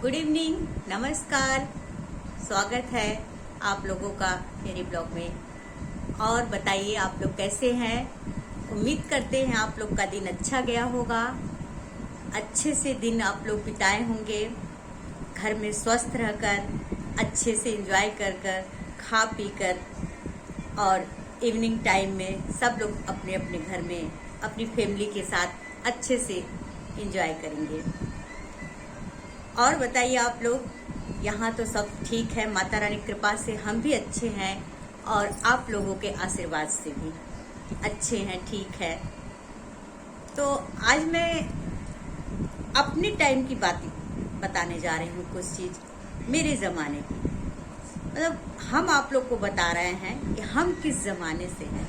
Good evening, नमस्कार। स्वागत है आप लोगों का मेरे ब्लॉग में। और बताइए आप लोग कैसे हैं। उम्मीद करते हैं आप लोग का दिन अच्छा गया होगा, अच्छे से दिन आप लोग बिताए होंगे, घर में स्वस्थ रहकर अच्छे से एंजॉय कर कर खा पी कर। और इवनिंग टाइम में सब लोग अपने अपने घर में अपनी फैमिली के साथ अच्छे से एंजॉय करेंगे। और बताइए आप लोग, यहाँ तो सब ठीक है, माता रानी कृपा से हम भी अच्छे हैं और आप लोगों के आशीर्वाद से भी अच्छे हैं, ठीक है। तो आज मैं अपने टाइम की बात बताने जा रही हूँ, कुछ चीज़ मेरे ज़माने की। मतलब हम आप लोग को बता रहे हैं कि हम किस ज़माने से हैं,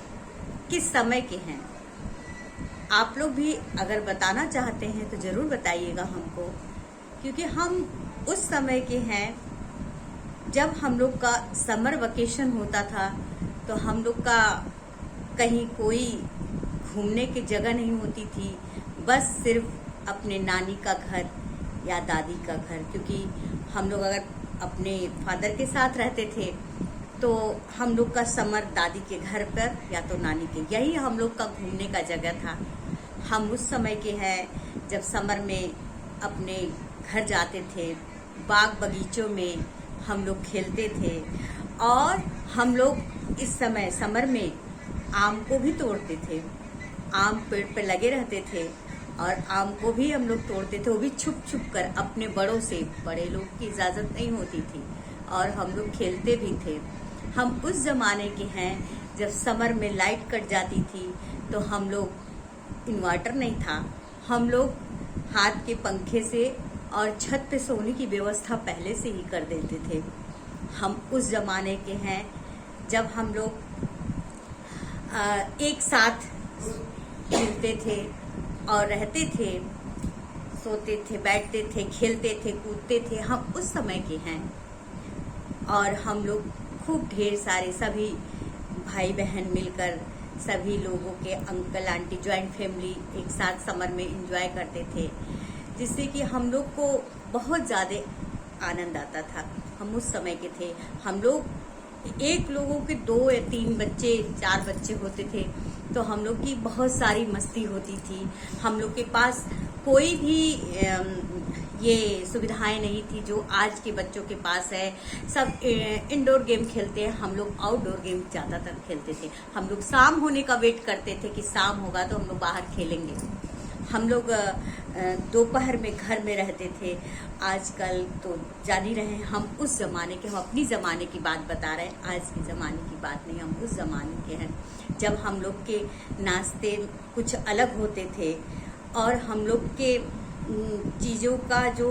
किस समय के हैं। आप लोग भी अगर बताना चाहते हैं तो ज़रूर बताइएगा हमको, क्योंकि हम उस समय के हैं जब हम लोग का समर वेकेशन होता था। तो हम लोग का कहीं कोई घूमने की जगह नहीं होती थी, बस सिर्फ अपने नानी का घर या दादी का घर। क्योंकि हम लोग अगर अपने फादर के साथ रहते थे तो हम लोग का समर दादी के घर पर या तो नानी के, यही हम लोग का घूमने का जगह था। हम उस समय के हैं जब समर में अपने घर जाते थे, बाग बगीचों में हम लोग खेलते थे। और हम लोग इस समय समर में आम को भी तोड़ते थे। आम पेड़ पर लगे रहते थे और आम को भी हम लोग तोड़ते थे, वो भी छुप छुप कर अपने बड़ों से। बड़े लोग की इजाज़त नहीं होती थी और हम लोग खेलते भी थे। हम उस ज़माने के हैं जब समर में लाइट कट जाती थी तो हम लोग, इन्वर्टर नहीं था, हम लोग हाथ के पंखे से और छत पे सोने की व्यवस्था पहले से ही कर देते थे। हम उस ज़माने के हैं जब हम लोग एक साथ मिलते थे और रहते थे, सोते थे, बैठते थे, खेलते थे, कूदते थे। हम उस समय के हैं और हम लोग खूब ढेर सारे सभी भाई बहन मिलकर, सभी लोगों के अंकल आंटी, जॉइंट फैमिली एक साथ समर में एंजॉय करते थे, जिससे कि हम लोग को बहुत ज़्यादा आनंद आता था। हम उस समय के थे। हम लोग एक लोगों के 2 या 3 बच्चे, 4 बच्चे होते थे तो हम लोग की बहुत सारी मस्ती होती थी। हम लोग के पास कोई भी ये सुविधाएं नहीं थी जो आज के बच्चों के पास है। सब इंडोर गेम खेलते हैं, हम लोग आउटडोर गेम ज़्यादातर खेलते थे। हम लोग शाम होने का वेट करते थे कि शाम होगा तो हम लोग बाहर खेलेंगे। हम लोग दोपहर में घर में रहते थे। आजकल तो जान ही रहे हैं, हम उस ज़माने के, हम अपनी ज़माने की बात बता रहे हैं, आज के ज़माने की बात नहीं। हम उस ज़माने के हैं जब हम लोग के नाश्ते कुछ अलग होते थे और हम लोग के चीज़ों का जो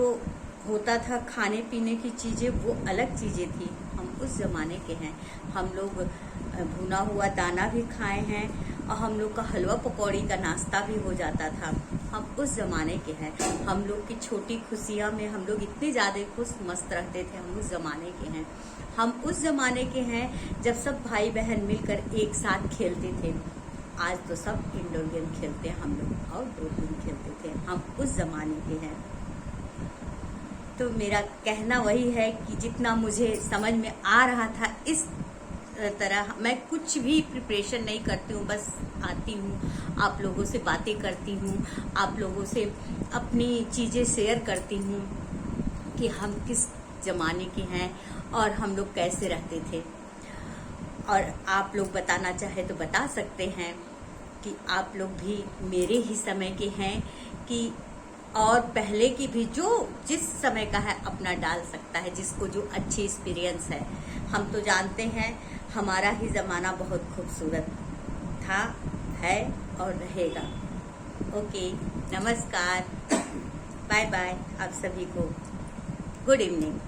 होता था, खाने पीने की चीज़ें, वो अलग चीज़ें थी। हम उस ज़माने के हैं। हम लोग भुना हुआ दाना भी खाए हैं और हम लोग का हलवा पकौड़ी का नाश्ता भी हो जाता था। हम उस ज़माने के हैं। हम लोग की छोटी खुशियाँ में हम लोग इतने ज़्यादा खुश मस्त रहते थे। हम उस ज़माने के हैं। हम उस ज़माने के हैं जब सब भाई बहन मिलकर एक साथ खेलते थे। आज तो सब इंडोर गेम खेलते हैं, हम लोग आउटडोर गेम खेलते थे। हम उस ज़माने के हैं। तो मेरा कहना वही है कि जितना मुझे समझ में आ रहा था, इस तरह मैं कुछ भी प्रिपरेशन नहीं करती हूँ, बस आती हूँ, आप लोगों से बातें करती हूँ, आप लोगों से अपनी चीज़ें शेयर करती हूँ कि हम किस ज़माने के हैं और हम लोग कैसे रहते थे। और आप लोग बताना चाहे तो बता सकते हैं कि आप लोग भी मेरे ही समय के हैं कि और पहले की भी, जो जिस समय का है अपना डाल सकता है, जिसको जो अच्छी एक्सपीरियंस है। हम तो जानते हैं हमारा ही ज़माना बहुत खूबसूरत था, है और रहेगा। ओके, नमस्कार, बाय बाय आप सभी को। Good evening.